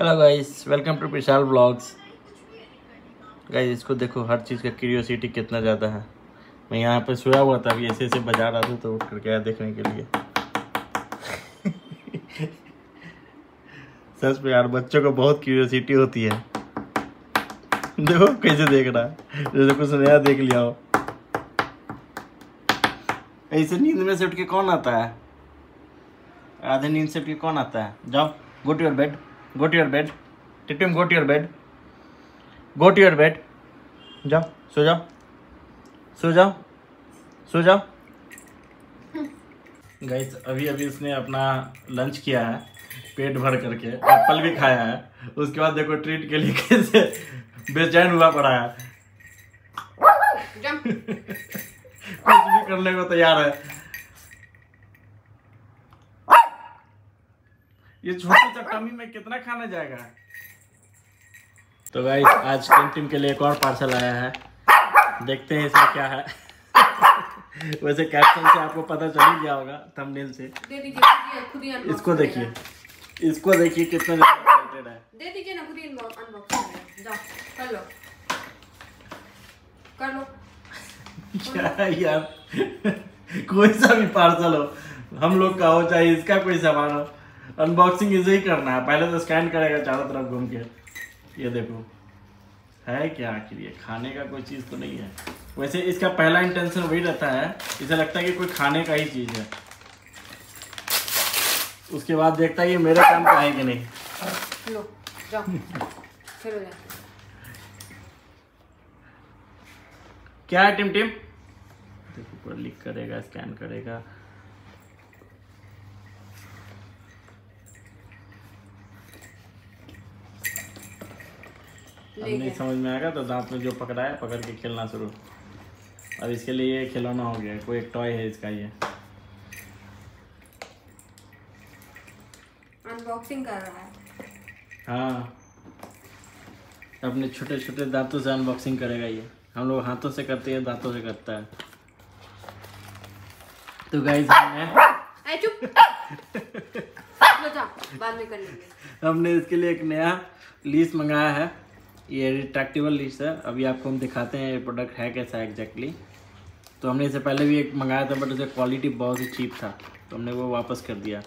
Hello guys, welcome to Vishal blogs. Guys इसको देखो, हर चीज़ का क्यूरियोसिटी कितना ज़्यादा है। मैं यहाँ पे सोया हुआ था, अभी ऐसे ऐसे बजा रहा था तो उठ कर गया देखने के लिए। सच में यार, बच्चों को बहुत क्यूरियोसिटी होती है। देखो कैसे देख रहा है, जैसे कुछ नया देख लिया हो। ऐसे नींद में से उठ के कौन आता है? आधे नींद से उठ के कौन आता है? जाओ, go to your bed, go to your bed. टिटिम, go to your bed, go to your bed. जाओ, सो जाओ, सो जाओ, सो जाओ। गाइस अभी अभी इसने अपना लंच किया है, पेट भर करके एप्पल भी खाया है। उसके बाद देखो ट्रीट के लिए कैसे बेचैन हुआ पड़ा है। कुछ भी करने को तैयार है। ये छोटी सा टमी में कितना खाना जाएगा? तो गाइस आज टिम के लिए एक और पार्सल आया है, देखते हैं इसमें क्या है। वैसे कैप्शन से आपको पता चल ही गया होगा, थंबनेल से। दे दीजिए, खुद ही इसको देखिए, इसको देखिए कितना एक्साइटेड है। दे दीजिए ना, खुद ही अनबॉक्सिंग जाओ कर लो, कर लो। क्या यार, कोई सा भी पार्सल हो, हम लोग का हो चाहे इसका कोई सामान हो, अनबॉक्सिंग इसे ही करना है। पहले तो स्कैन करेगा चारों तरफ घूम के। ये देखो है क्या आखिर, ये खाने का कोई चीज़ तो नहीं है। वैसे इसका पहला इंटेंशन वही रहता है, इसे लगता है कि कोई खाने का ही चीज़ है। उसके बाद देखता है ये मेरे काम का है कि नहीं। लो जाओ, चलो जाओ। क्या है टिम टिम? देखो ऊपर लिख करेगा, स्कैन करेगा। अब नहीं समझ में आएगा तो दांत में जो पकड़ा है पकड़ के खेलना शुरू। अब इसके लिए ये खिलौना हो गया, कोई एक टॉय है इसका। ये अनबॉक्सिंग कर रहा है। हाँ, अपने छोटे छोटे दांतों से अनबॉक्सिंग करेगा ये। हम लोग हाथों से करते हैं, दांतों से करता है। तो गाइस चुप लो जाओ, बाद में कर लेंगे। हमने इसके लिए एक नया लीस मंगाया है। ये रिट्रैक्टेबल लीस है। अभी आपको हम दिखाते हैं ये प्रोडक्ट है कैसा एग्जैक्टली। तो हमने इससे पहले भी एक मंगाया था, बट उसका क्वालिटी बहुत ही चीप था, तो हमने वो वापस कर दिया।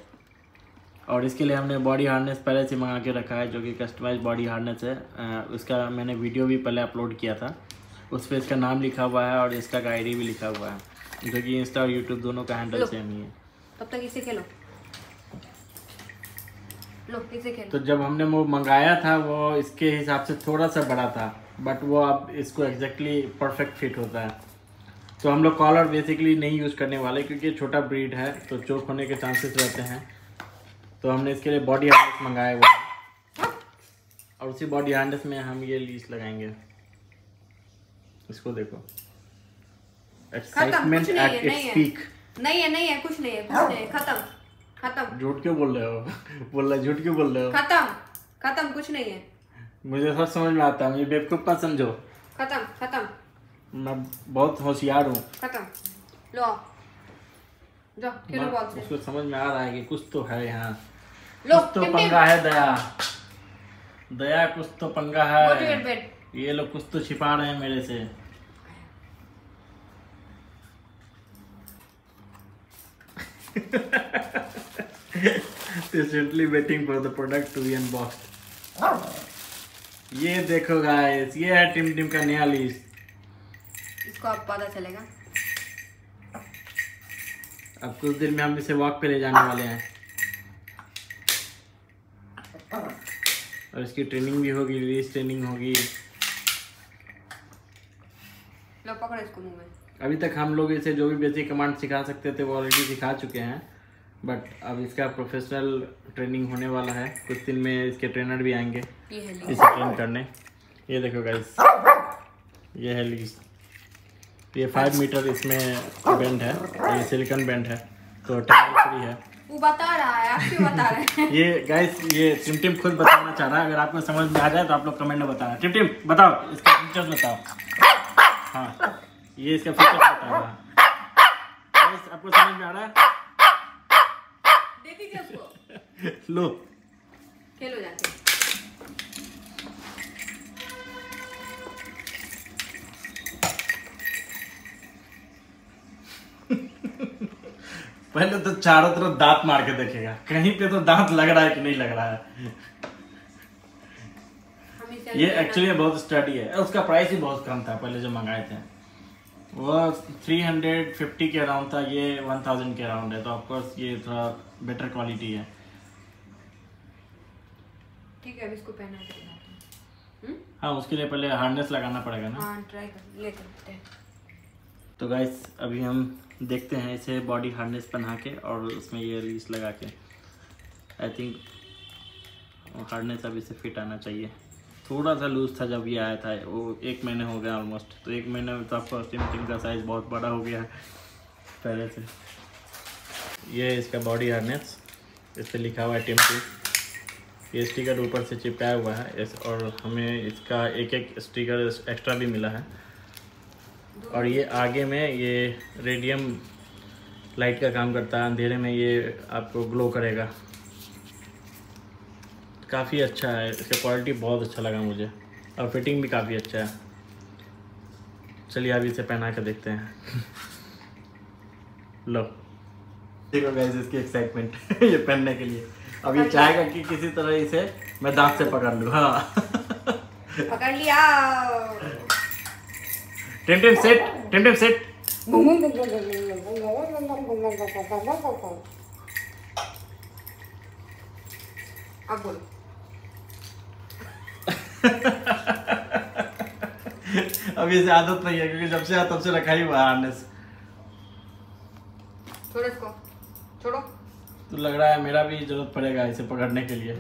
और इसके लिए हमने बॉडी हार्नेस पहले से मंगा के रखा है, जो कि कस्टमाइज बॉडी हार्नेस है। उसका मैंने वीडियो भी पहले अपलोड किया था, उस पर इसका नाम लिखा हुआ है और इसका आईडी भी लिखा हुआ है, जो कि इंस्टा और यूट्यूब दोनों का हैंडल सेम ही है। तब तक इसे खेलो, लो इसे खेलो। तो जब हमने वो मंगाया था वो इसके हिसाब से थोड़ा सा बड़ा था, बट वो अब इसको एग्जैक्टली परफेक्ट फिट होता है। तो हम लोग कॉलर बेसिकली नहीं यूज़ करने वाले, क्योंकि ये छोटा ब्रीड है तो चोक होने के चांसेस रहते हैं। तो हमने इसके लिए बॉडी हार्नेस मंगाया हुआ है, और उसी बॉडी हार्नेस में हम ये लीस लगाएंगे। इसको देखो, एक्साइटमेंट एट इट्स पीक। नहीं है, कुछ नहीं है, कुछ नहीं है, खत्म खत्म। झूठ क्यों बोल रहे हो? बोल रहे, झूठ क्यों बोल रहे हो? खत्म, कुछ नहीं है। मुझे सब समझ में आता है, मुझे बेवकूफ मत समझो। खत्म, मैं बहुत होशियार हूँ। खत्म, लो जाओ खेलो बॉल से। उसको समझ में आ रहा है कि कुछ तो है यहाँ, लो कुछ तो पंगा है। दया कुछ तो पंगा है। ये लोग कुछ तो छिपा रहे हैं मेरे से। Patiently waiting for the product to be unboxed. ये देखो गाइस, ये है टिम टिम का नया लीस। इसको अब पता चलेगा। अब कुछ देर में हम इसे वॉक पे ले जाने वाले हैं, और इसकी ट्रेनिंग भी होगी, लीस ट्रेनिंग होगी। लो पकड़ो इसको मुंह में। अभी तक हम लोग इसे जो भी बेसिक कमांड सिखा सकते थे वो ऑलरेडी सिखा चुके हैं, बट अब इसका प्रोफेशनल ट्रेनिंग होने वाला है। कुछ दिन में इसके ट्रेनर भी आएंगे इसे ट्रेन करने। ये देखो गाइस, ये है लीस। ये 5 मीटर इसमें बेंड है, ये सिलिकॉन बेंड है, तो टैंगल फ्री है। वो बता रहा है, आप क्यों बता रहे हैं? ये गाइस, ये टिम टिम खुद बताना चाह रहा है। अगर आपको समझ में आ जाए तो आप लोग कमेंट में बताना। टिम टिम बताओ, इसका फीचर्स बताओ। हाँ, ये इसका फीचर्स बताओ। आपको समझ में आ रहा है? दे दीजिए उसको। लो खेलो जाके। पहले तो चारों तरफ दांत मार के देखेगा, कहीं पे तो दांत लग रहा है कि नहीं लग रहा है। ये एक्चुअली बहुत स्टडी है, उसका प्राइस ही बहुत कम था पहले जो मंगाए थे, वो 350 के अराउंड था, ये 1000 के अराउंड है, तो ऑफकोर्स ये थोड़ा बेटर क्वालिटी है। ठीक है, अब इसको पहना के दिखाते हैं। हाँ, उसके लिए पहले हार्नेस लगाना पड़ेगा ना। हाँ, ट्राई कर ले करते हैं। तो गाइस अभी हम देखते हैं इसे बॉडी हार्नेस पहना के और उसमें ये लीस लगा के। आई थिंक हार्नेस अभी से फिट आना चाहिए। थोड़ा सा लूज था जब ये आया था, वो 1 महीने हो गया ऑलमोस्ट, तो 1 महीने में तो आपको टिमटिम का साइज़ बहुत बड़ा हो गया है पहले से। ये इसका बॉडी हार्नेस, इस पर लिखा हुआ है टिमटिम, ये स्टिकर ऊपर से चिपकाया हुआ है और हमें इसका एक स्टिकर एक्स्ट्रा भी मिला है। और ये आगे में ये रेडियम लाइट का काम करता है, अंधेरे में ये आपको ग्लो करेगा। काफ़ी अच्छा है, इसका क्वालिटी बहुत अच्छा लगा मुझे और फिटिंग भी काफ़ी अच्छा है। चलिए अभी इसे पहना कर देखते हैं। लो देखो गाइस इसकी एक्साइटमेंट ये पहनने के लिए। अब ये चाहेगा कि किसी तरह इसे मैं दांत से पकड़ लूँ। हाँ पकड़ लिया। टिमटिम सेट, टिमटिम सेट। अब बोलो। अभी इसे आदत नहीं है क्योंकि जब से तब से रखा ही हुआ हार्नेस। छोड़ो इसको, छोड़ो। तो लग रहा है मेरा भी जरूरत पड़ेगा इसे पकड़ने के लिए।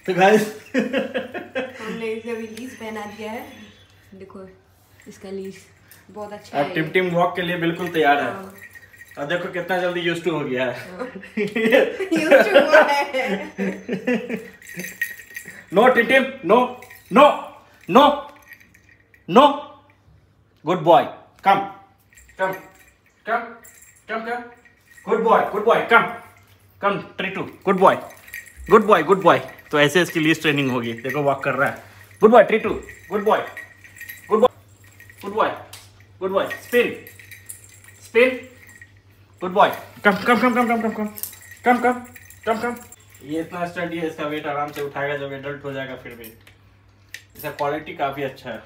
तो गाइस हमने इसे अभी लीस पहना दिया है, देखो इसका लीस बहुत अच्छा है। अब टिमटिम वॉक के लिए बिल्कुल तैयार है। और देखो कितना जल्दी यूज्ड टू हो गया है। यूज्ड टू हुआ है। No Timtim, no no no no, good boy, come come come come come, good boy, come come, ट्रीटू, good boy, good boy, good boy. तो ऐसे इसकी लीज ट्रेनिंग होगी। देखो वॉक कर रहा है, गुड बॉय ट्रीटू, good boy, good boy, good boy, good boy, spin spin, good boy, come come come come come come come come come come come. ये इतना स्टडी है, इसका वेट आराम से उठाएगा जब एडल्ट हो जाएगा। फिर भी इसका क्वालिटी काफी अच्छा है।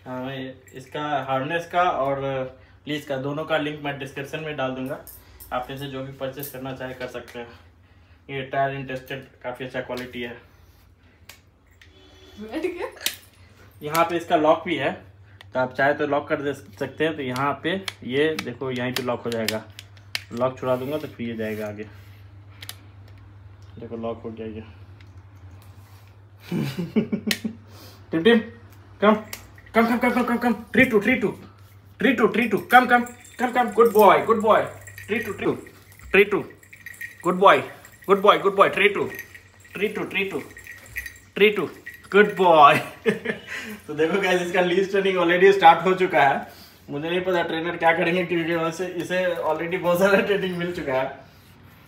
हाँ, इसका हार्नेस का और लीज का दोनों का लिंक मैं डिस्क्रिप्शन में डाल दूंगा। आप इसे जो भी परचेस करना चाहे कर सकते हैं। ये टायर इन टेस्टेड, काफी अच्छा क्वालिटी है। यहाँ पे इसका लॉक भी है, तो आप चाहे तो लॉक कर दे सकते हैं। तो यहाँ पे ये देखो, यहीं पे लॉक हो जाएगा। लॉक छुड़ा दूंगा तो फिर ये जाएगा आगे। देखो लॉक हो गया ये। Timtim come come come come come come, ट्रीटू ट्रीटू ट्रीटू ट्रीटू, come come come come, good boy, good boy, ट्रीटू ट्रीटू ट्रीटू, good boy, good boy, good boy, ट्रीटू ट्रीटू ट्रीटू ट्रीटू, गुड बॉय। तो देखो गाइस इसका लीज ट्रेनिंग ऑलरेडी स्टार्ट हो चुका है। मुझे नहीं पता ट्रेनर क्या करेंगे क्योंकि वैसे इसे ऑलरेडी बहुत सारा ट्रेनिंग मिल चुका है।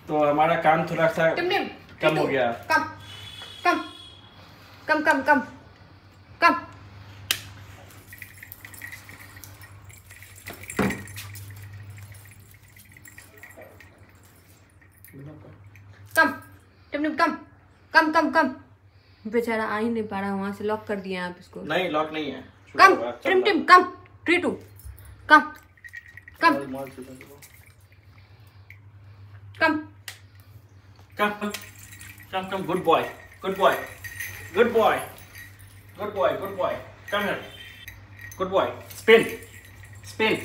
तो हमारा काम थोड़ा सा कम हो गया। कम come come come come come, कम टिमटिम, कम कम कम कम। बेचारा आ ही नहीं पा रहा, वहां से लॉक कर दिया आप इसको। नहीं लॉक नहीं है, कम टिमटिम, कम ट्रीटू, come come come come come come, good boy, good boy, good boy, good boy, good boy, come here, good boy, spin spin.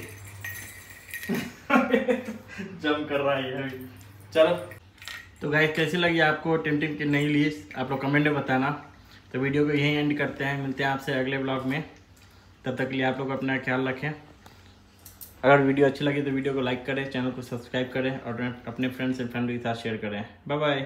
Jump कर रहा है ये। चलो तो गाइस कैसी लगी आपको टिमटिम की नई लीज, आप लोग कमेंट में बताना। तो वीडियो को यहीं एंड करते हैं, मिलते हैं आपसे अगले ब्लॉग में। तब तक के लिए आप लोग अपना ख्याल रखें। अगर वीडियो अच्छी लगी तो वीडियो को लाइक करें, चैनल को सब्सक्राइब करें और अपने फ्रेंड्स एंड फैमिली के साथ शेयर करें। Bye bye.